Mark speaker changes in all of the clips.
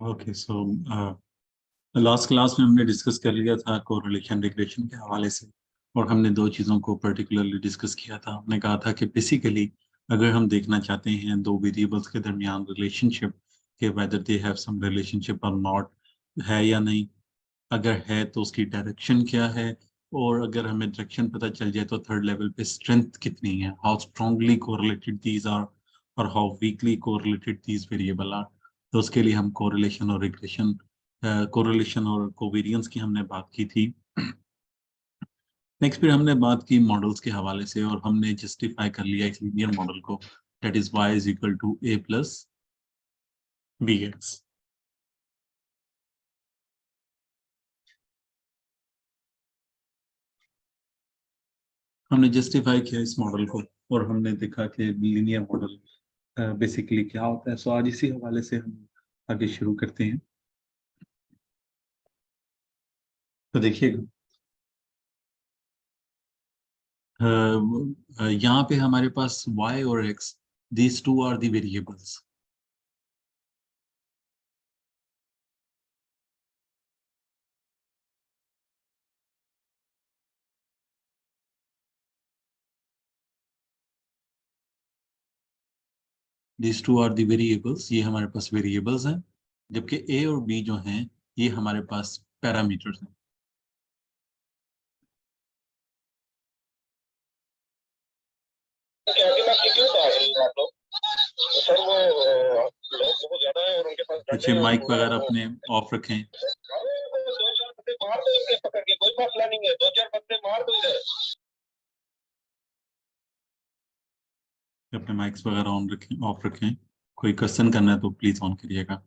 Speaker 1: Okay so last class में हमने discuss कर लिया था कोरिलेशन रिग्रेशन के हवाले से। और हमने दो चीज़ों को पर्टिकुलरली डिस्कस किया था। हमने कहा था कि बेसिकली अगर हम देखना चाहते हैं दो वेरिएबल्स के दरमियान रिलेशनशिप के whether they have some relationship और नॉट, है या नहीं, अगर है तो उसकी डायरेक्शन क्या है, और अगर हमें डायरेक्शन पता चल जाए तो थर्ड लेवल पे स्ट्रेंथ कितनी है, how strongly correlated these are और how weakly correlated these variable are. तो उसके लिए हम कोरिलेशन और रिग्रेशन, कोरिलेशन और कोवेरियंस की हमने बात की थी। नेक्स्ट फिर हमने बात की मॉडल्स के हवाले से और हमने जस्टिफाई कर लिया एक लीनियर मॉडल को, that is y is equal to a plus B X. हमने जस्टिफाई किया इस मॉडल को और हमने देखा कि लीनियर मॉडल बेसिकली क्या होता है। सो आज इसी हवाले से हम आगे शुरू करते हैं। तो देखिएगा, यहाँ पे हमारे पास y और x, these two are the variables. These two are the variables, ये हमारे पास वेरिएबल्स हैं, जबकि a और b जो हैं ये हमारे पास पैरामीटर्स हैं। सर वो लोग बहुत ज्यादा है और उनके पास पीछे माइक वगैरह अपने ऑफ रखें। दो चार बंदे मार दो इनके पकड़ के, कोई मसला नहीं है, दो चार बंदे मार दो इधर। अपने माइक्स वगैरह ऑन रखें, ऑफ रखें। कोई क्वेश्चन करना है तो प्लीज ऑन करिएगा।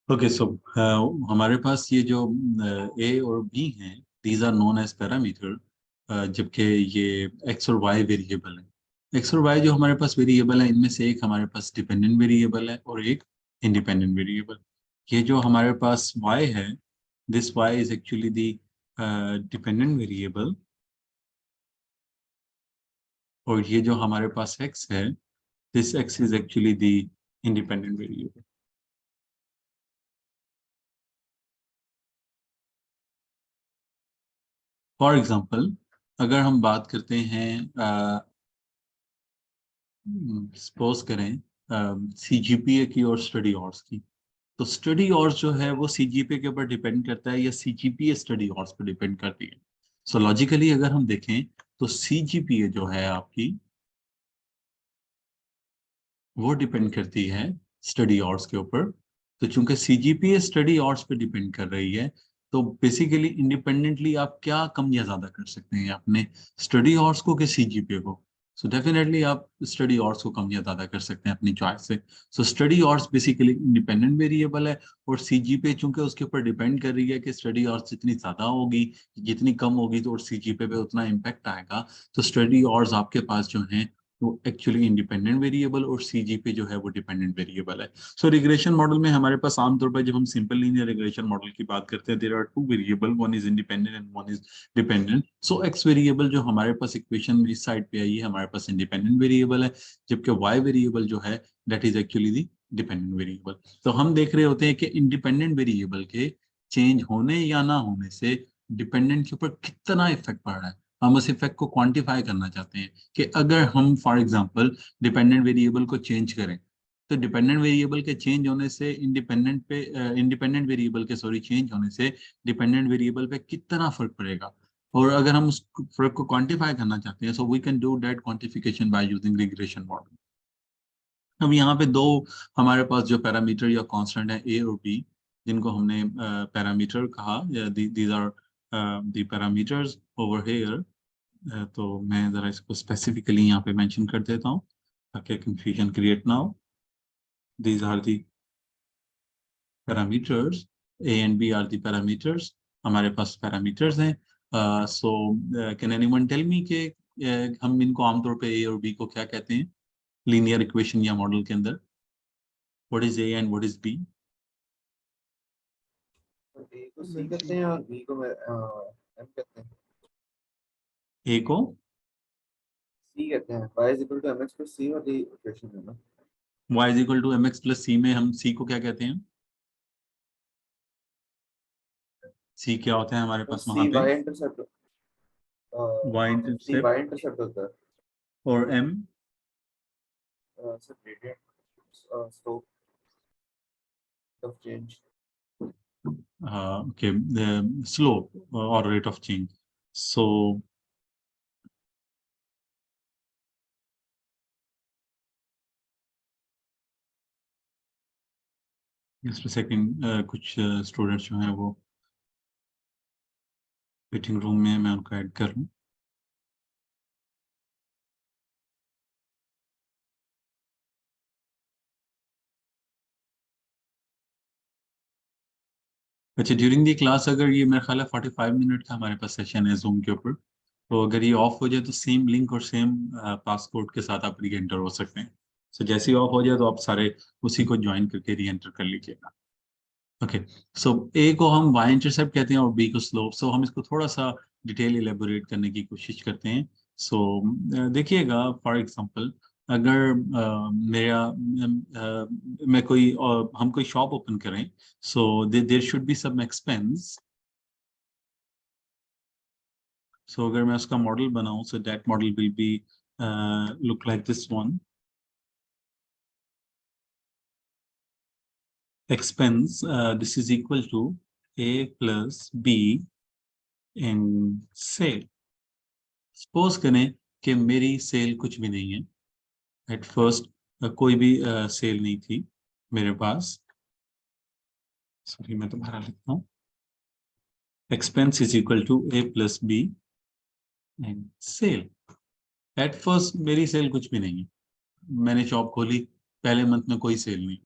Speaker 1: ओके सो हमारे पास ये जो ए और बी हैं, these are known as parameter, जबकि ये एक्स और वाई वेरिएबल है। एक्स और वाई जो हमारे पास वेरिएबल है, इनमें से एक हमारे पास डिपेंडेंट वेरिएबल है और एक इंडिपेंडेंट वेरिएबल। ये जो हमारे पास वाई है, this Y is actually the dependent variable, और ये जो हमारे पास एक्स है, this X is actually the independent variable. For example, अगर हम बात करते हैं, सपोज करें सीजीपीए की और स्टडी आवर्स की, तो स्टडी आवर्स जो है वो सीजीपीए के ऊपर डिपेंड करता है या CGPA study hours per depend करती है। सो लॉजिकली अगर हम देखें तो सीजीपीए जो है आपकी, वो डिपेंड करती है स्टडी आवर्स के ऊपर। तो चूंकि सीजीपीए स्टडी आवर्स पे डिपेंड कर रही है, तो बेसिकली इंडिपेंडेंटली आप क्या कम या ज्यादा कर सकते हैं अपने स्टडी आवर्स को कि सीजीपीए को। सो डेफिनेटली आप स्टडी आवर्स को कम या ज्यादा कर सकते हैं अपनी चॉइस से। So study hours basically independent variable है, और सीजीपीए चूंकि उसके ऊपर डिपेंड कर रही है कि स्टडी आवर्स जितनी ज्यादा होगी, जितनी कम होगी, तो और सीजीपीए पे उतना इम्पेक्ट आएगा। तो स्टडी आवर्स आपके पास जो है वो एक्चुअली इंडिपेंडेंट वेरिएबल, और सीजीपी जो है वो डिपेंडेंट वेरिएबल है। सो रिग्रेशन मॉडल में हमारे पास आमतौर पर जब हम सिंपल लीनियर रिग्रेशन मॉडल की बात करते हैं, there are two variable, one is independent and one is dependent. So X variable जो हमारे पास इक्वेशन में इस साइड पे आई है, हमारे पास इंडिपेंडेंट वेरिएबल है, जबकि वाई वेरिएबल जो है that is actually the dependent variable. तो हम देख रहे होते हैं कि इंडिपेंडेंट वेरिएबल के चेंज होने या ना होने से डिपेंडेंट के ऊपर कितना इफेक्ट पड़ रहा है। हम उस इफेक्ट को क्वांटिफाई करना चाहते हैं कि अगर हम फॉर एग्जांपल डिपेंडेंट वेरिएबल को चेंज करें, तो डिपेंडेंट वेरिएबल के चेंज होने से इंडिपेंडेंट वेरिएबल के सॉरी चेंज होने से डिपेंडेंट वेरिएबल पे कितना फर्क पड़ेगा। और अगर हम उस फर्क को क्वांटिफाई करना चाहते हैं, so we can do that quantification by using regression model. अब यहाँ पे दो हमारे पास जो पैरामीटर या कांस्टेंट है ए और बी, जिनको हमने पैरामीटर कहा, these are the parameters over here. तो मैं ज़रा इसको स्पेसिफिकली यहाँ पे मेंशन कर देता हूँ ताकि कंफ्यूजन क्रिएट ना हो। These are the, parameters, A and B are the parameters, हमारे पास पैरामीटर्स हैं। So can anyone tell me के हम इनको आमतौर पे ए और बी को क्या कहते हैं लीनियर इक्वेशन या मॉडल के अंदर? What is A and what is B?
Speaker 2: A को सी कहते हैं और बी को एम कहते हैं।
Speaker 1: ए को
Speaker 2: सी कहते हैं, y is equal to mx plus c वाली इक्वेशन है ना।
Speaker 1: y is equal to M X plus C में हम c को क्या कहते हैं? c क्या होता है हमारे
Speaker 2: तो
Speaker 1: पास
Speaker 2: सी
Speaker 1: वहां पे?
Speaker 2: y इंटरसेप्ट,
Speaker 1: y
Speaker 2: सी
Speaker 1: इंटरसेप्ट
Speaker 2: y इंटरसेप्ट होता है।
Speaker 1: और m
Speaker 2: sir gradient, slope of change.
Speaker 1: okay, the slope or rate of change. So just a second, कुछ स्टूडेंट्स जो हैं वो मीटिंग रूम में, मैं उनको ऐड कर लूँ। अच्छा, ड्यूरिंग दी क्लास अगर ये मेरा ख्याल है 45 मिनट का हमारे पास सेशन है जूम के ऊपर, तो अगर ये ऑफ हो जाए तो सेम लिंक और सेम पासकोड के साथ आप री एंटर हो सकते हैं। सो जैसे ही ऑफ हो जाए तो आप सारे उसी को ज्वाइन करके री एंटर कर लीजिएगा। ओके, सो ए को हम वाई इंटरसेप्ट कहते हैं और बी को स्लोप। सो हम इसको थोड़ा सा डिटेल इलेबोरेट करने की कोशिश करते हैं। सो देखिएगा, फॉर एग्जांपल अगर मेरा मैं कोई हम कोई शॉप ओपन करें, so there should be some expense. So अगर मैं उसका मॉडल बनाऊं, so that model will be look like this one. Expense, this is equal to a plus b in sale. Suppose करें कि मेरी सेल कुछ भी नहीं है एट फर्स्ट, कोई भी सेल नहीं थी मेरे पास। सॉरी, मैं दोबारा लिखता हूँ। Expense is equal to A plus B and sale. At first मेरी सेल कुछ भी नहीं है, मैंने शॉप खोली, पहले मंथ में कोई सेल नहीं।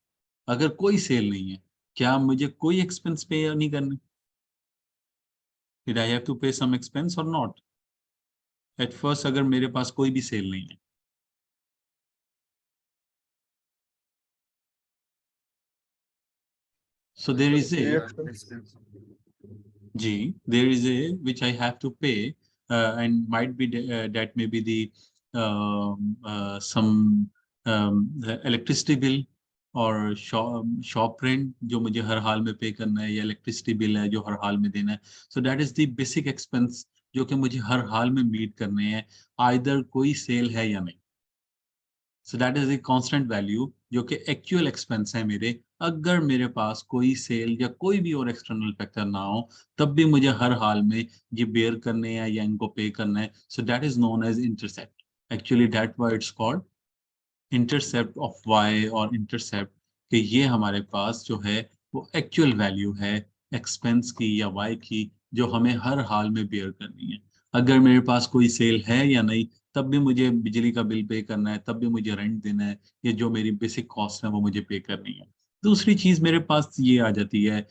Speaker 1: अगर कोई सेल नहीं है, क्या मुझे कोई एक्सपेंस पे नहीं करने? डिड आई हैव टू पे सम एक्सपेंस और नॉट? एट फर्स्ट अगर मेरे पास कोई भी सेल नहीं है, so there is a, G, there is a which I have to pay, and might be that may be the some electricity bill और shop rent जो मुझे हर हाल में पे करना है, या इलेक्ट्रिसिटी बिल है जो हर हाल में देना है। So that is the basic expense जो कि मुझे हर हाल में मीट करने हैं, आइदर कोई सेल है या नहीं। सो that is a constant value जो कि एक्चुअल एक्सपेंस है मेरे। अगर मेरे पास कोई सेल या कोई भी और एक्सटर्नल फैक्टर ना हो, तब भी मुझे हर हाल में ये बेयर करने हैं या इनको पे करना है। So that is known as intercept. Actually that Y it's called intercept of Y और इंटरसेप्ट, कि ये हमारे पास जो है वो एक्चुअल वैल्यू है एक्सपेंस की या वाई की, जो हमें हर हाल में बेयर करनी है। अगर मेरे पास कोई सेल है या नहीं, तब भी मुझे बिजली का बिल पे करना है, तब भी मुझे रेंट देना है, ये जो मेरी बेसिक कॉस्ट है वो मुझे पे करनी है। दूसरी चीज मेरे पास ये आ जाती है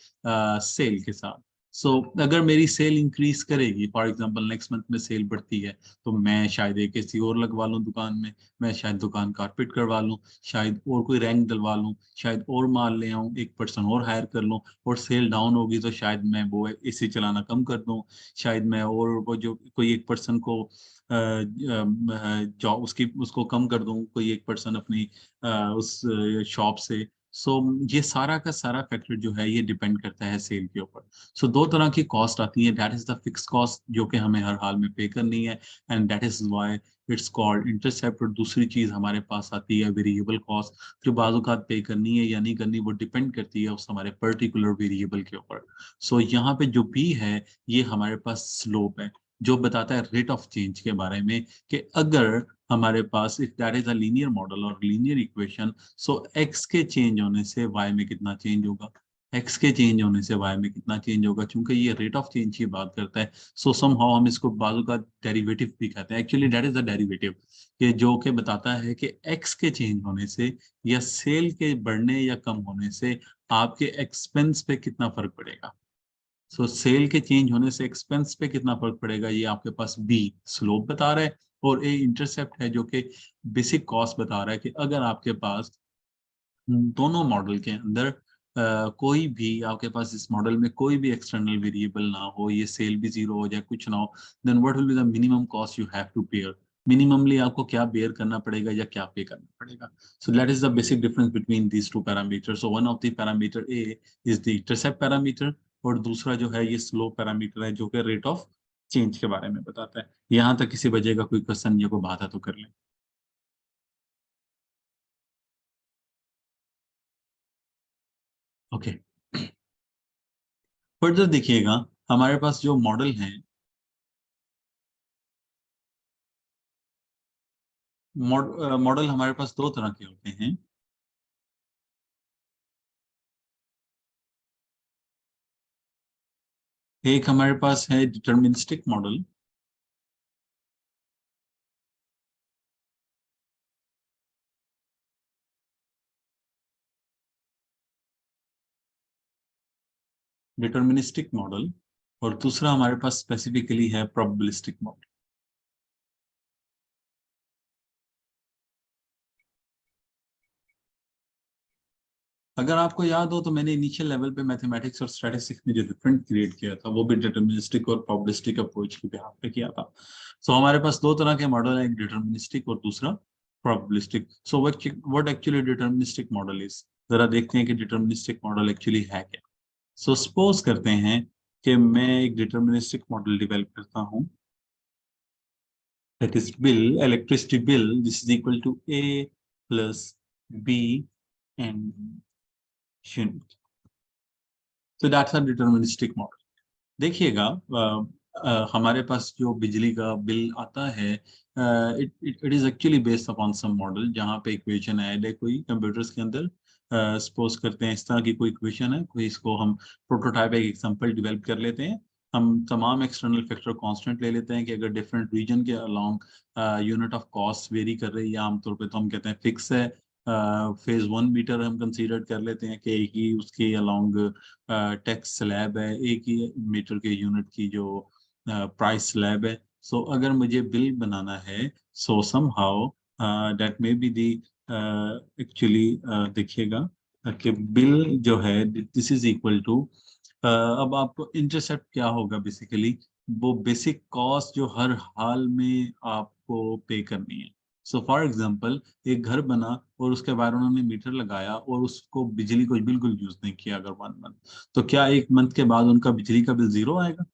Speaker 1: सेल के साथ। सो अगर मेरी सेल इंक्रीज करेगी, फॉर एग्जांपल नेक्स्ट मंथ में सेल बढ़ती है, तो मैं शायद एक एसी और लगवा लूँ दुकान में, मैं शायद दुकान कारपेट करवा लूँ, शायद और कोई रैंक डलवा लूँ, शायद और माल ले आऊँ, एक पर्सन और हायर कर लूँ। और सेल डाउन होगी तो शायद मैं वो एसी चलाना कम कर दूँ, शायद मैं और वो जो कोई एक पर्सन को जॉब उसकी उसको कम कर दूँ, कोई एक पर्सन अपनी उस शॉप से। सो ये सारा का सारा फैक्टर जो है ये डिपेंड करता है सेल के ऊपर। सो दो तरह की कॉस्ट आती है, that is the fix cost जो कि हमें हर हाल में पे करनी है, and that is why it's called intercept. और दूसरी चीज हमारे पास आती है वेरिएबल कॉस्ट, जो बाजुकात पे करनी है या नहीं करनी वो डिपेंड करती है उस हमारे पर्टिकुलर वेरिएबल के ऊपर। सो यहाँ पे जो बी है ये हमारे पास स्लोप है, जो बताता है रेट ऑफ चेंज के बारे में, कि अगर हमारे पास if that is a linear model और लीनियर इक्वेशन, सो एक्स के चेंज होने से वाई में कितना चेंज होगा। एक्स के चेंज होने से वाई में कितना चेंज होगा, क्योंकि ये रेट ऑफ चेंज की बात करता है। सो सम हाउ हम इसको बाजू का डेरिवेटिव भी कहते हैं, actually that is the derivative, कि जो कि बताता है कि एक्स के चेंज होने से या सेल के बढ़ने या कम होने से आपके एक्सपेंस पे कितना फर्क पड़ेगा। सो सेल के चेंज होने से एक्सपेंस पे कितना फर्क पड़ेगा, ये आपके पास बी स्लोप बता रहा है, और ए इंटरसेप्ट है जो कि बेसिक कॉस्ट बता रहा है कि अगर आपके पास दोनों मॉडल के अंदर कोई भी आपके पास इस मॉडल में कोई भी एक्सटर्नल वेरिएबल ना हो, ये सेल भी जीरो हो जाए, कुछ ना हो, then what will be the minimum cost you have to pay. Minimally आपको क्या बेयर करना पड़ेगा या क्या पे करना पड़ेगा। सो that is the basic difference between these two parameter. So one of the parameter A is the intercept parameter, और दूसरा जो है ये स्लो पैरामीटर है जो कि रेट ऑफ चेंज के बारे में बताता है। यहाँ तक किसी वजह का कोई क्वेश्चन या कोई बात है तो कर लें। ओके, फर्दर देखिएगा, हमारे पास जो मॉडल हैं, मॉडल हमारे पास दो तरह के होते हैं। एक हमारे पास है डिटर्मिनिस्टिक मॉडल। डिटर्मिनिस्टिक मॉडल, और दूसरा हमारे पास स्पेसिफिकली है प्रोबेबिलिस्टिक मॉडल। अगर आपको याद हो तो मैंने इनिशियल लेवल पे मैथमेटिक्स और स्टैटिस्टिक्स में जो डिफरेंट क्रिएट किया था वो भी डिटर्मिनिस्टिक और प्रोबेबिलिस्टिक अप्रोच के बिहाफ पे किया था। सो हमारे पास दो तरह के मॉडल है, एक डिटर्मिनिस्टिक और दूसरा probabilistic. So what actually deterministic model is, जरा देखते हैं कि डिटर्मिनिस्टिक मॉडल एक्चुअली है क्या। सो सपोज करते हैं कि मैं एक डिटर्मिनिस्टिक मॉडल डेवलप करता हूँ, that is bill, electricity bill, this is equal to A plus B and unit. So that's a deterministic model. देखिएगा, हमारे पास जो बिजली का बिल आता है, it is actually based upon some model, जहाँ पे इक्वेशन ऐड है कोई कंप्यूटर्स के अंदर। सपोज करते हैं इस तरह की कोई इक्वेशन है कोई, इसको हम प्रोटोटाइप एक एग्जांपल डेवलप कर लेते हैं। हम तमाम एक्सटर्नल फैक्टर कांस्टेंट ले लेते हैं कि अगर डिफरेंट रीजन के along unit of cost very कर रही है, आमतौर पे तो हम कहते हैं फिक्स है। फेज वन मीटर हम कंसीडर कर लेते हैं कि एक ही उसके अलोंग टैक्स स्लैब है, एक ही मीटर के यूनिट की जो प्राइस स्लैब है। सो अगर मुझे बिल बनाना है, so somehow that may be the actually, देखिएगा कि बिल जो है दिस इज इक्वल टू, अब आपको इंटरसेप्ट क्या होगा बेसिकली, वो बेसिक कॉस्ट जो हर हाल में आपको पे करनी है। सो फॉर एग्जांपल, एक घर बना और उसके बाद उन्होंने मीटर लगाया और उसको बिजली को बिल्कुल यूज नहीं किया अगर 1 मंथ, तो क्या 1 मंथ के बाद उनका बिजली का बिल जीरो आएगा?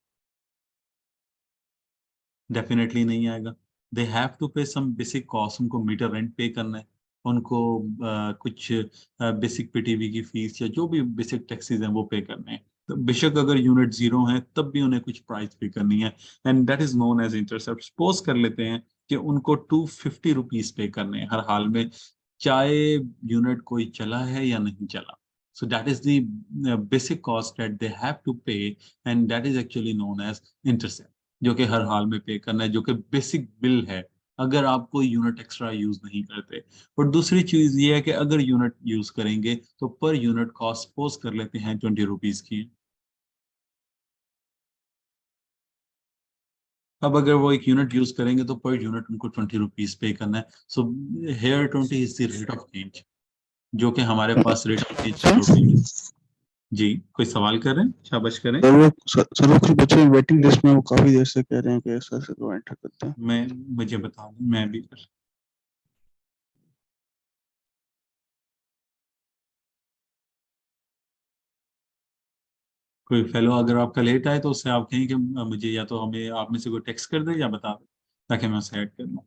Speaker 1: डेफिनेटली नहीं आएगा। दे हैव टू पे सम बेसिक कॉस्ट, उनको मीटर रेंट पे करना है, उनको कुछ बेसिक पीटीवी की फीस या जो भी बेसिक टैक्सेस हैं वो पे करने हैं। तो बेशक अगर यूनिट जीरो है तब भी उन्हें कुछ प्राइस पे करनी है, and that is known as intercept. Suppose कर लेते हैं कि उनको ₹250 पे करने हैं हर हाल में, चाहे यूनिट कोई चला है या नहीं चला। So that is the basic cost that they have to pay, and that is actually known as intercept, जो कि हर हाल में पे करना है, जो कि बेसिक बिल है अगर आप कोई यूनिट एक्स्ट्रा यूज नहीं करते। और दूसरी चीज ये है कि अगर यूनिट यूज करेंगे तो पर यूनिट कॉस्ट सपोज कर लेते हैं ₹20 की। अब अगर वो एक यूनिट यूज करेंगे तो पर यूनिट उनको ₹20 पे करना है। So here 20 is the rate of change, जो कि हमारे पास rate of change
Speaker 3: sir
Speaker 1: total. जी, कोई सवाल कर रहे हैं, शाबाश करें।
Speaker 3: सर वो कुछ बच्चे वेटिंग लिस्ट में वो काफी देर से कह रहे हैं कि ऐसा ऐसा को एंटर करते हैं।
Speaker 1: मैं मुझे बता दूं, मैं भी कर, कोई फेलो अगर आपका लेट आए तो उससे आप कहें कि मुझे या तो हमें आप में से कोई टेक्स्ट कर दे या बता दे, ताकि मैं उसे ऐड कर लूँ।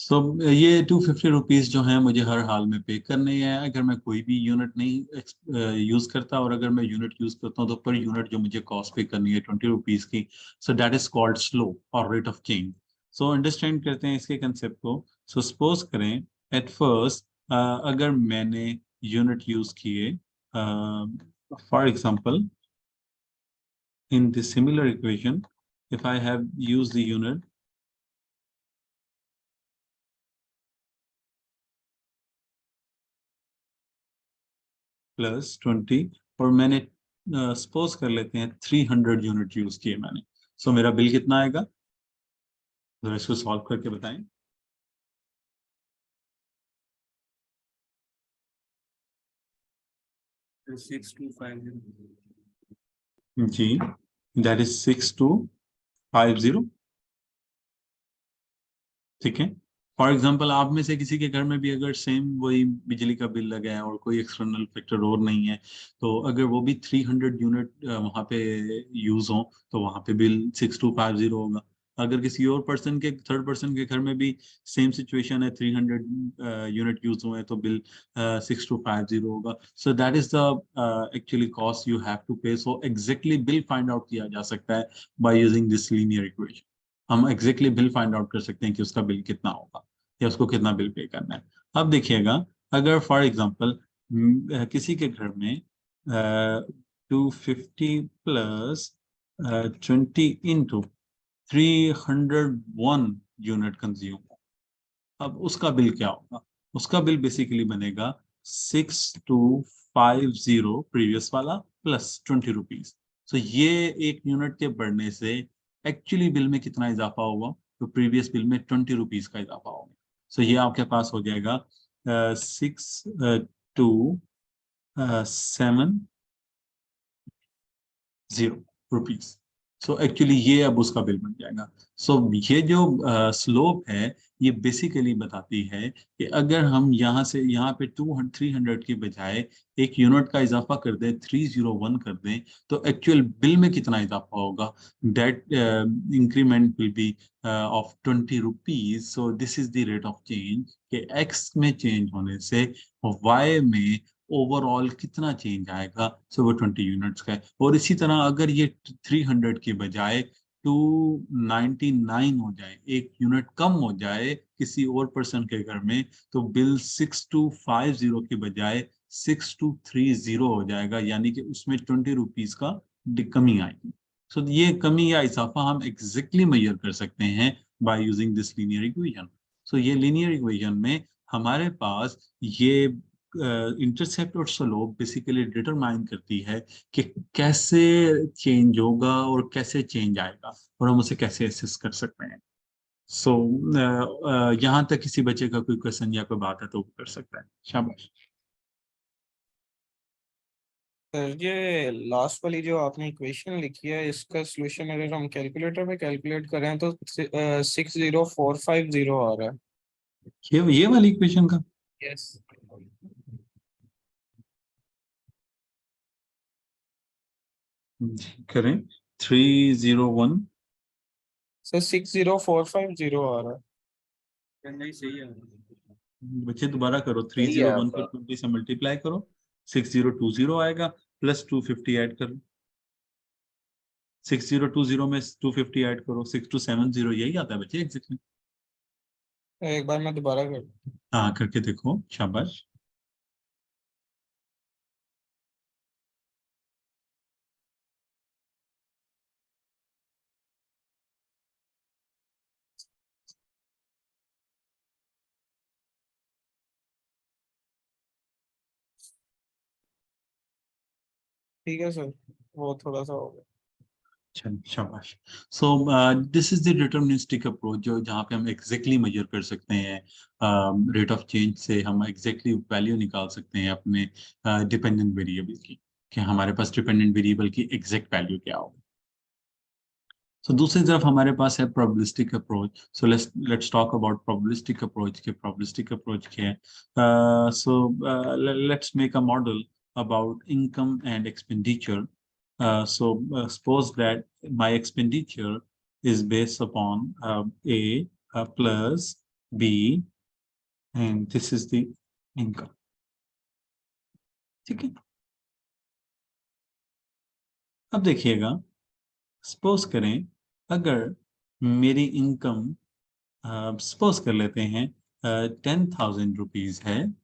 Speaker 1: सो ये 250 रुपीज़ जो है मुझे हर हाल में पे करने हैं अगर मैं कोई भी यूनिट नहीं यूज़ करता, और अगर मैं यूनिट यूज़ करता हूँ तो पर यूनिट जो मुझे कॉस्ट पे करनी है 20 रुपीज़ की। So that is called slow और rate of change. So understand करते हैं इसके कंसेप्ट को। सो सपोज करें एट फर्स्ट अगर मैंने यूनिट यूज़ किए, for example in the similar equation, if I have used the unit plus 20, और मैंने सपोज कर लेते हैं 300 यूनिट यूज किए मैंने, सो मेरा बिल कितना आएगा? जरा इसको सॉल्व करके बताएं। जी, दैट इज 6250। ठीक है। फॉर एग्जाम्पल आप में से किसी के घर में भी अगर सेम वही बिजली का बिल लगा है और कोई एक्सटर्नल फैक्टर और नहीं है, तो अगर वो भी 300 यूनिट वहाँ पे यूज हो तो वहाँ पे बिल 6250 होगा। अगर किसी और पर्सन के, थर्ड पर्सन के घर में भी सेम सिचुएशन है, 300 यूनिट यूज हुए हैं तो बिल 6250 होगा। So that is the actually cost you have to pay. So exactly bill find out किया जा सकता है by using this linear equation. हम एग्जैक्टली बिल फाइंड आउट कर सकते हैं कि उसका बिल कितना होगा या उसको कितना बिल पे करना है। अब देखिएगा, अगर फॉर एग्जांपल किसी के घर में 250 प्लस 20 इंटू 301 यूनिट कंज्यूम, अब उसका बिल क्या होगा? उसका बिल बेसिकली बनेगा 6250 प्रीवियस वाला प्लस 20 रुपीज। तो ये एक यूनिट के बढ़ने से एक्चुअली बिल में कितना इजाफा होगा? तो प्रीवियस बिल में 20 रुपीज का इजाफा होगा। सो ये आपके पास हो जाएगा 6270 रुपीज। सो एक्चुअली ये अब उसका बिल बन जाएगा। सो ये जो स्लोप है ये बेसिकली बताती है कि अगर हम यहाँ से यहाँ पे 300 के बजाय एक यूनिट का इजाफा कर दें, 301 कर दें, तो एक्चुअल बिल में कितना इजाफा होगा? That increment will be of 20 rupees. So this is the rate of change कि एक्स में चेंज होने से वाई में ओवरऑल कितना चेंज आएगा। सो वो 20 यूनिट्स का है। और इसी तरह अगर ये 300 के बजाय 299 हो जाए, एक यूनिट कम हो जाए किसी और पर्सन के घर में, तो बिल 6250 के बजाय 6230 हो जाएगा, यानी कि उसमें 20 रुपीज का कमी आएगी। सो ये कमी या इजाफा हम एग्जैक्टली मेजर कर सकते हैं by using this linear equation. So ये लीनियर इक्वेशन में हमारे पास ये इंटरसेप्ट और स्लोप बेसिकली डिटरमाइन करती है कि कैसे चेंज होगा और कैसे चेंज आएगा, और हम उसे कैसे एसेस कर सकते हैं। सो यहाँ तक किसी बच्चे का कोई क्वेश्चन या कोई बात है तो वो कर सकता है। शाबाश।
Speaker 4: सर ये लास्ट वाली जो आपने इक्वेशन लिखी है इसका सॉल्यूशन अगर हम कैलकुलेटर में कैलकुलेट करें तो 60450 आ रहा है।
Speaker 1: ये वाली इक्वेशन का
Speaker 4: यस
Speaker 1: करें 301।
Speaker 4: सर 60450 आ रहा है।
Speaker 2: नहीं सही है।
Speaker 1: बच्चे दोबारा करो,
Speaker 2: सही है
Speaker 1: 301 को
Speaker 2: आपका।
Speaker 1: 20 से मल्टीप्लाई करो, 6020 आएगा, प्लस 250 ऐड करो। 6020 में 250 ऐड करो, 6270, यही आता है बच्चे एग्जैक्टली।
Speaker 4: एक बार मैं दोबारा कर।
Speaker 1: हाँ करके देखो, शाबाश।
Speaker 4: ठीक है सर, वो थोड़ा सा हो गया।
Speaker 1: शाबाश। So this is the deterministic approach, जो जहाँ पे हम एग्जैक्टली मेजर कर सकते हैं रेट ऑफ चेंज से। हम एग्जैक्टली वैल्यू निकाल सकते हैं अपने डिपेंडेंट वेरिएबल की, कि हमारे पास डिपेंडेंट वेरिएबल की एग्जैक्ट वैल्यू क्या होगी। सो दूसरी तरफ हमारे पास है probabilistic approach. So let's talk about probabilistic approach के प्रोबेबिलिस्टिक अप्रोच क्या है। So let's make a model about income and expenditure. So suppose that my expenditure is based upon A plus B and this is the income. ठीक है, अब देखिएगा, suppose करें अगर मेरी इनकम सपोज कर लेते हैं 10,000 रुपीज है,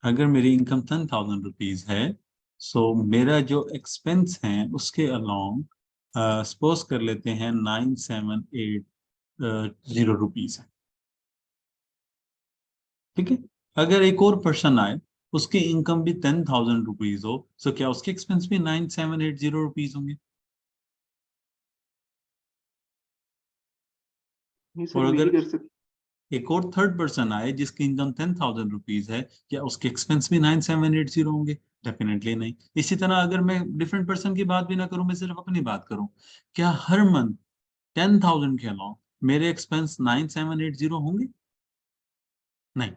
Speaker 1: अगर मेरी इनकम 10,000 रुपीज है, सो मेरा जो एक्सपेंस है उसके अलोंग सपोज कर लेते हैं 9,780 रुपीज है। ठीक है, अगर एक और पर्सन आए, उसकी इनकम भी 10,000 रुपीज हो, सो क्या उसके एक्सपेंस भी 9,780 रुपीज होंगे?
Speaker 3: नहीं
Speaker 1: और
Speaker 3: सर,
Speaker 1: अगर
Speaker 3: वही कर सकते।
Speaker 1: एक और थर्ड पर्सन आए जिसकी इनकम 10,000 रुपीज है, क्या उसके एक्सपेंस भी 9,780 होंगे? डेफिनेटली नहीं। इसी तरह अगर मैं डिफरेंट पर्सन की बात भी ना करूं, मैं सिर्फ अपनी बात करूं, क्या हर मंथ 10,000 के अलावा मेरे एक्सपेंस 9,780 होंगे? नहीं।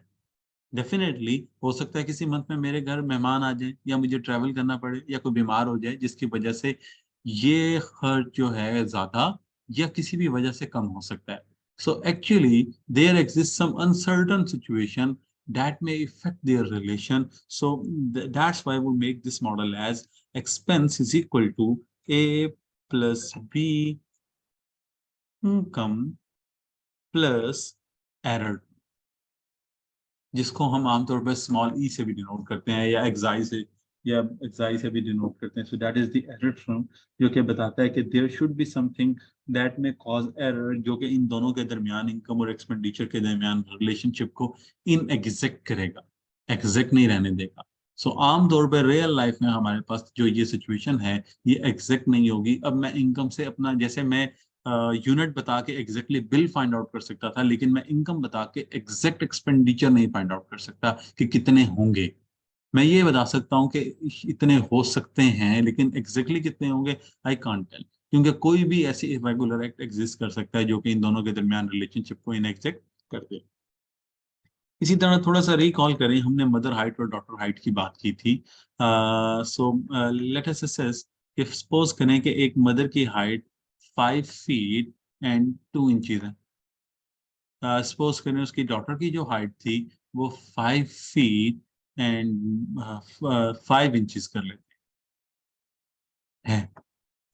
Speaker 1: डेफिनेटली हो सकता है किसी मंथ में मेरे घर मेहमान आ जाए, या मुझे ट्रैवल करना पड़े, या कोई बीमार हो जाए, जिसकी वजह से ये खर्च जो है ज्यादा या किसी भी वजह से कम हो सकता है। So actually there exist some uncertain situation that may affect their relation. So that's why we make this model as expense is equal to A plus B income plus error, जिसको हम आमतौर पर स्मॉल ई से भी denote करते हैं, या एक्साई से भी डिनोट करते हैं। So that is the error term, जो कि बताता है कि there should be something that may cause error, जो कि इन दोनों के दरमियान, इनकम और एक्सपेंडिचर के दरमियान रिलेशनशिप को इनएग्जैक्ट करेगा, एग्जैक्ट नहीं रहने देगा। सो आमतौर पर रियल लाइफ में हमारे पास जो ये सिचुएशन है, ये एग्जैक्ट नहीं होगी। अब मैं इनकम से अपना, जैसे मैं यूनिट बता के एग्जैक्टली बिल फाइंड आउट कर सकता था, लेकिन मैं इनकम बता के एग्जैक्ट एक्सपेंडिचर नहीं फाइंड आउट कर सकता कि कितने होंगे। मैं ये बता सकता हूँ कि इतने हो सकते हैं, लेकिन एग्जैक्टली कितने होंगे आई कांट टेल, क्योंकि कोई भी ऐसी इरेगुलर एक्ट एग्जिस्ट कर सकता है जो कि इन दोनों के दरमियान रिलेशनशिप को इनएग्जैक्ट कर दे। इसी तरह थोड़ा सा रिकॉल करें, हमने मदर हाइट और डॉटर हाइट की बात की थी। So let us assess, if suppose करें कि एक मदर की हाइट 5 फीट एंड 2 इंचेस है। सपोज करें उसकी डॉटर की जो हाइट थी वो 5 फीट एंड 5 इंचेस कर लेते हैं।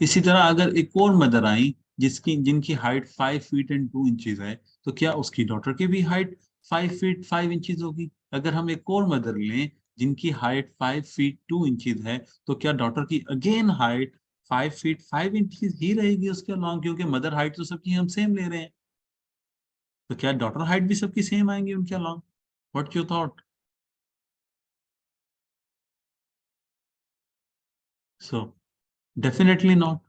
Speaker 1: इसी तरह अगर एक और मदर आई जिनकी हाइट 5 फीट एंड 2 इंचेस है, तो क्या उसकी डॉटर की भी हाइट 5 फीट 5 इंचेस होगी? अगर हम एक और मदर लें जिनकी हाइट 5 फीट 2 इंचेस है, तो क्या डॉटर की अगेन हाइट 5 फीट 5 इंचेस ही रहेगी उसके अलॉन्ग, क्योंकि मदर हाइट तो सबकी हम सेम ले रहे हैं। तो क्या डॉटर हाइट भी सबकी सेम आएंगी उनके along? What you thought? So definitely not,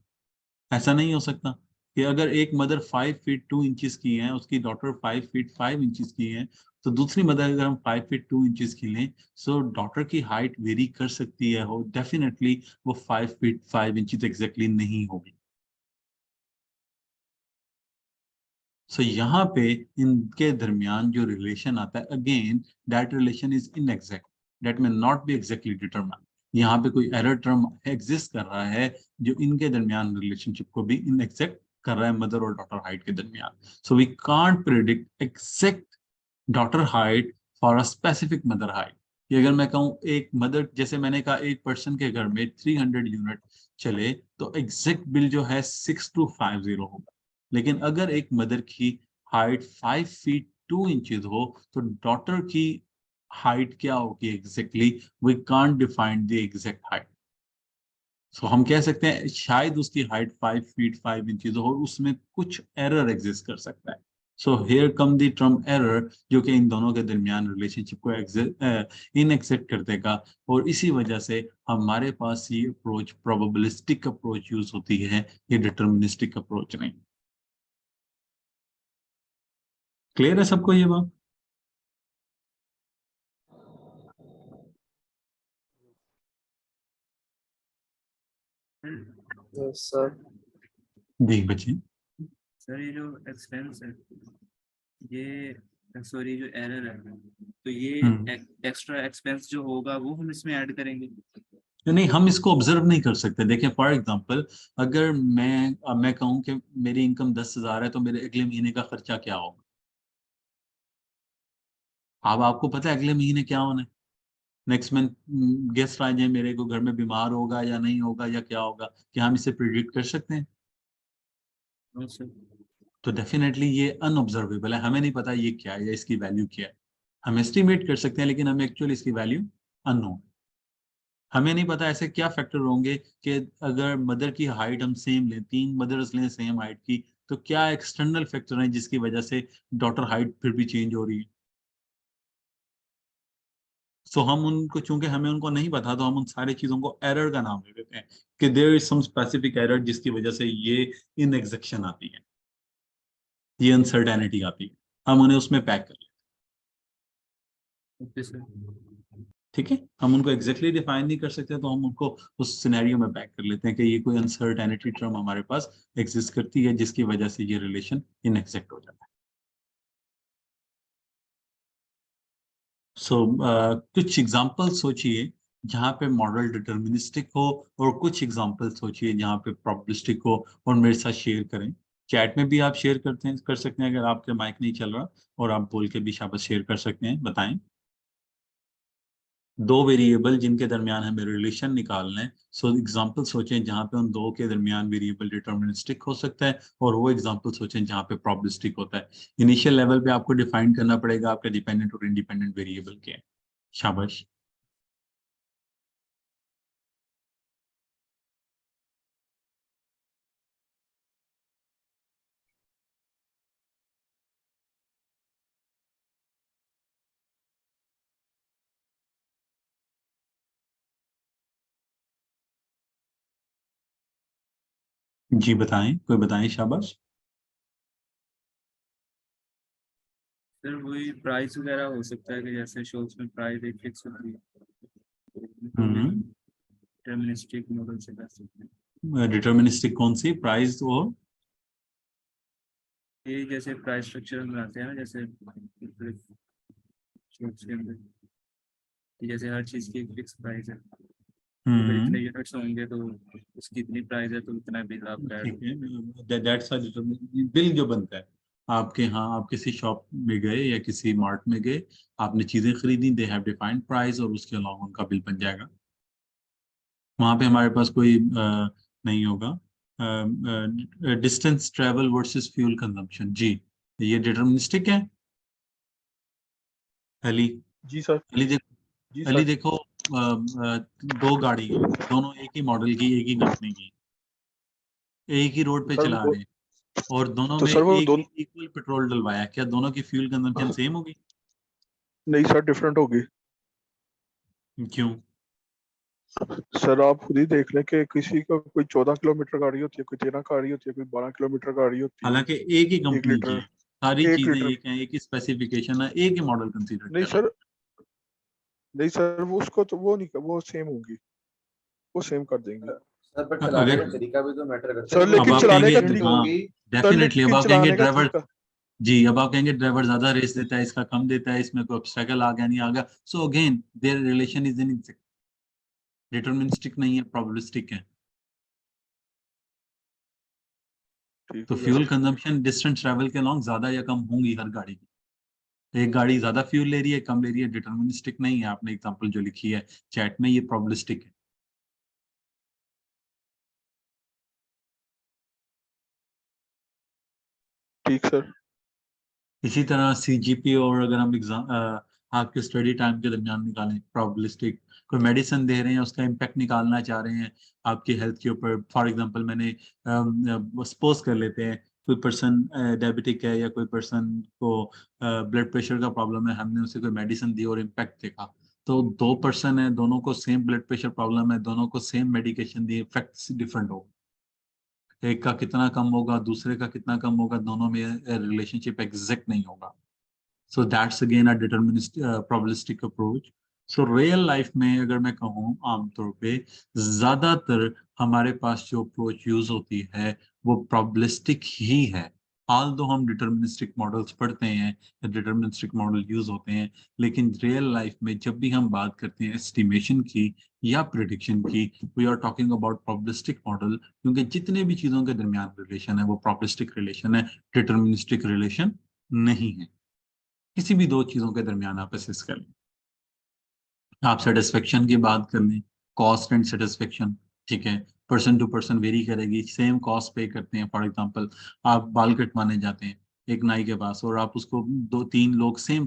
Speaker 1: ऐसा नहीं हो सकता कि अगर एक मदर 5 फीट 2 इंचेस की है, उसकी डॉटर 5 फीट 5 इंचेस की है, तो दूसरी मदर अगर हम 5 फीट 2 इंचेस की लें, सो डॉटर की हाइट वेरी कर सकती है, हो डेफिनेटली वो 5 फीट 5 इंचेस एग्जैक्टली नहीं होगी। सो यहाँ पे इनके दरमियान जो रिलेशन आता है, again that relation is inexact, that may not be exactly determine. यहाँ पे कोई एरर टर्म एग्जिस्ट कर रहा है जो इनके दरमियान रिलेशनशिप को भी इनएग्जैक्ट कर रहा है, मदर और डॉटर हाइट के दरमियान। So we can't predict exact daughter height for a specific mother height. कि अगर मैं कहूँ एक मदर, जैसे मैंने कहा एक पर्सन के घर में 300 यूनिट चले, तो एग्जैक्ट बिल जो है 6250 होगा। लेकिन अगर एक मदर की हाइट 5 फीट 2 इंचेस हो, तो डॉटर की हाइट क्या होगी exactly? We can't define the exact height. So हम कह सकते हैं शायद उसकी हाइट 5 फीट 5 इंचेस हो, उसमें कुछ एरर एग्जिस्ट कर सकता है। So hair come the term error, जो कि इन दोनों के दरमियान रिलेशनशिप को इनएग्जैक्ट कर देगा। और इसी वजह से हमारे पास ये अप्रोच प्रोबेबिलिस्टिक अप्रोच यूज होती है, ये डिटर्मिनिस्टिक अप्रोच नहीं। क्लियर है सबको ये बात?
Speaker 2: Yes, sir.
Speaker 1: जी बच्चे।
Speaker 5: सर ये जो एक्सपेंस है, ये सॉरी जो एरर है, तो ये एक्स्ट्रा एक्सपेंस जो होगा वो हम इसमें ऐड करेंगे।
Speaker 1: नहीं, हम इसको ऑब्जर्व नहीं कर सकते। देखें फॉर एग्जांपल, अगर मैं कहूँ कि मेरी इनकम 10,000 है, तो मेरे अगले महीने का खर्चा क्या होगा? अब आपको पता है अगले महीने क्या होना है? नेक्स्ट मंथ गेस्ट आ जाए मेरे को घर में, बीमार होगा या नहीं होगा या क्या होगा, क्या हम इसे प्रिडिक्ट कर सकते हैं?
Speaker 5: हाँ सर।
Speaker 1: तो डेफिनेटली ये अनऑब्जर्वेबल है, हमें नहीं पता ये क्या है या इसकी वैल्यू क्या है। हम एस्टिमेट कर सकते हैं, लेकिन हमें एक्चुअली इसकी वैल्यू अननोन। हमें नहीं पता ऐसे क्या फैक्टर होंगे कि अगर मदर की हाइट हम सेम लें, 3 मदर्स लें सेम हाइट की, तो क्या एक्सटर्नल फैक्टर हैं जिसकी वजह से डॉटर हाइट फिर भी चेंज हो रही है? सो हम उनको, चूंकि हमें उनको नहीं पता, तो हम उन सारी चीजों को एरर का नाम दे देते हैं कि there is some specific error जिसकी वजह से ये इनएग्जैक्शन आती है, ये अनसर्टेनिटी आती है, हम उन्हें उसमें पैक कर लेते
Speaker 5: ओके सर।
Speaker 1: हैं। ठीक है, हम उनको एग्जैक्टली डिफाइन नहीं कर सकते, तो हम उनको उस सिनेरियो में पैक कर लेते हैं कि ये कोई अनसर्टेनिटी टर्म हमारे पास एग्जिस्ट करती है जिसकी वजह से ये रिलेशन इनएग्जैक्ट हो जाता है। सो कुछ एग्जांपल सोचिए जहाँ पे मॉडल डिटर्मिनिस्टिक हो, और कुछ एग्जांपल सोचिए जहाँ पे प्रोबेबिलिस्टिक हो, और मेरे साथ शेयर करें। चैट में भी आप शेयर कर सकते हैं, अगर आपके माइक नहीं चल रहा, और आप बोल के भी शाबाश शेयर कर सकते हैं। बताएं, दो वेरिएबल जिनके दरमियान हमें रिलेशन निकालना है। सो एग्जांपल सोचें जहाँ पे उन दो के दरमियान वेरिएबल डिटर्मिनिस्टिक हो सकता है, और वो एग्जांपल सोचें जहाँ पे प्रोबेबिलिस्टिक होता है। इनिशियल लेवल पे आपको डिफाइन करना पड़ेगा आपके डिपेंडेंट और इंडिपेंडेंट वेरिएबल के। शाबाश। जी बताएं, कोई बताएं, शाबाश।
Speaker 5: सर वही प्राइस वगैरह हो सकता है कि जैसे शॉप्स में प्राइस एक फिक्स होती है, तो भी
Speaker 1: हम्म।
Speaker 5: डिटर्मिनिस्टिक मॉडल से कर सकते हैं।
Speaker 1: डिटर्मिनिस्टिक कौन सी? प्राइस और
Speaker 5: ये जैसे प्राइस स्ट्रक्चर हम बनाते हैं ना, जैसे शॉप्स के अंदर, कि जैसे हर चीज़ की एक फिक्स प्राइस है, अगर इतने
Speaker 1: हम्म।
Speaker 5: यूनिट्स होंगे तो उसकी इतनी प्राइस है, तो इतना बिल आपका ऐड
Speaker 1: ठीक
Speaker 5: होगा।
Speaker 1: है, दैट्स अ बिल जो बनता है आपके यहाँ, आप किसी शॉप में गए या किसी मार्ट में गए, आपने चीजें खरीदी, दे हैव डिफाइंड प्राइस, और उसके अलावा उनका बिल बन जाएगा। वहां पे हमारे पास कोई नहीं होगा। Distance travel versus fuel consumption, जी ये डिटर्मिनिस्टिक है। अली,
Speaker 3: जी सर।
Speaker 1: अली देखो,
Speaker 3: जी
Speaker 1: अली
Speaker 3: सर।
Speaker 1: देखो, दो गाड़ी हैं, दोनों एक ही मॉडल की, एक ही कंपनी की, एक ही रोड
Speaker 3: तो
Speaker 1: पे
Speaker 3: सर वो
Speaker 1: चला रहे हैं, और दोनों
Speaker 3: तो
Speaker 1: में
Speaker 3: सर वो
Speaker 1: एक
Speaker 3: दोनों
Speaker 1: ही इक्वल पेट्रोल डलवाया, क्या दोनों की फ्यूल कंजम्पशन सेम होगी?
Speaker 3: नहीं सर, डिफरेंट होगी।
Speaker 1: क्यों?
Speaker 3: सर आप खुद ही देख लें कि किसी का कोई 14 किलोमीटर गाड़ी होती है, कोई 13 गाड़ी होती है, कोई 12 किलोमीटर गाड़ी होती है।
Speaker 1: हालांकि एक ही
Speaker 3: एक
Speaker 1: कंपनी की
Speaker 3: लीटर
Speaker 1: है, सारी
Speaker 3: एक
Speaker 1: चीजें
Speaker 3: लीटर
Speaker 1: एक हैं, एक ही स्पेसिफिकेशन है, एक ही मॉडल कंसीडर
Speaker 3: नहीं
Speaker 1: कर लो।
Speaker 3: सर, नहीं सर, वो उसको तो वो नहीं, वो सेम होगी, वो सेम कर देंगी।
Speaker 2: सर पर चलाने का
Speaker 1: अगर,
Speaker 2: तरीका भी तो मैटर करता है,
Speaker 3: सर
Speaker 2: क्योंकि
Speaker 1: अब
Speaker 3: लेकिन
Speaker 1: आप
Speaker 2: चीजें
Speaker 3: चलाने
Speaker 1: कहेंगे,
Speaker 3: का
Speaker 2: डिफरेंट
Speaker 3: तरीका,
Speaker 1: हाँ
Speaker 2: होंगी।
Speaker 3: सर
Speaker 1: डेफिनेटली, अब
Speaker 3: लेकिन
Speaker 1: आप कहेंगे
Speaker 3: चलाने का
Speaker 1: ड्राइवर,
Speaker 3: तरीका।
Speaker 1: जी अब आप कहेंगे ड्राइवर ज्यादा रेस देता है, इसका कम देता है, इसमें कोई ऑब्स्टेकल आ गया नहीं आ गया, so again there relation is in deterministic नहीं है, प्रोबेबिलिस्टिक है।
Speaker 3: ठीक
Speaker 1: तो
Speaker 3: है
Speaker 1: fuel
Speaker 3: sir.
Speaker 1: Consumption distance travel के अलॉन्ग ज्यादा या कम होंगी हर गाड़ी की। एक गाड़ी ज्यादा फ्यूल ले रही है, कम ले रही है, डिटर्मिनिस्टिक नहीं है। आपने एग्जांपल जो लिखी है चैट में, ये प्रोबेबिलिस्टिक है।
Speaker 3: ठीक सर।
Speaker 1: इसी तरह सीजीपी, और अगर हम एग्जाम आपके स्टडी टाइम के दरमियान निकालें, प्रोबेबिलिस्टिक। कोई मेडिसिन दे रहे हैं, उसका इम्पैक्ट निकालना चाह रहे हैं आपकी हेल्थ के ऊपर। फॉर एग्जांपल मैंने सपोज कर लेते हैं कोई पर्सन डायबिटिक है, या कोई पर्सन को ब्लड प्रेशर का प्रॉब्लम है, हमने उसे कोई मेडिसिन दी और इम्पैक्ट देखा। तो दो पर्सन है, दोनों को सेम ब्लड प्रेशर प्रॉब्लम है, दोनों को सेम मेडिकेशन दी, इफेक्ट्स डिफरेंट हो, एक का कितना कम होगा, दूसरे का कितना कम होगा, दोनों में रिलेशनशिप एग्जैक्ट नहीं होगा। So that's again a determinist probabilistic approach. So real life में अगर मैं कहूँ, आमतौर पे ज्यादातर हमारे पास जो अप्रोच यूज होती है वो प्रोबेबिलिस्टिक ही है। हाल दो हम डिटर्मिनिस्टिक मॉडल्स पढ़ते हैं या डिटर्मिनिस्टिक मॉडल यूज होते हैं, लेकिन रियल लाइफ में जब भी हम बात करते हैं एस्टिमेशन की या प्रिडिक्शन की, we are talking about probabilistic model, क्योंकि जितने भी चीजों के दरमियान रिलेशन है वो प्रोबेबिलिस्टिक रिलेशन है, डिटर्मिनिस्टिक रिलेशन नहीं है। किसी भी दो चीजों के दरमियान आप असेस कर लें। आप सेटिस्फेक्शन की बात कर लें, कॉस्ट एंड सेटिस्फेक्शन, ठीक है, पर्सन टू पर्सन वेरी करेगी, सेम कॉस्ट पे करते हैं। फॉर एग्जांपल आप बाल कटवाने जाते हैं एक नाई के पास और आप उसको 2-3 लोग सेम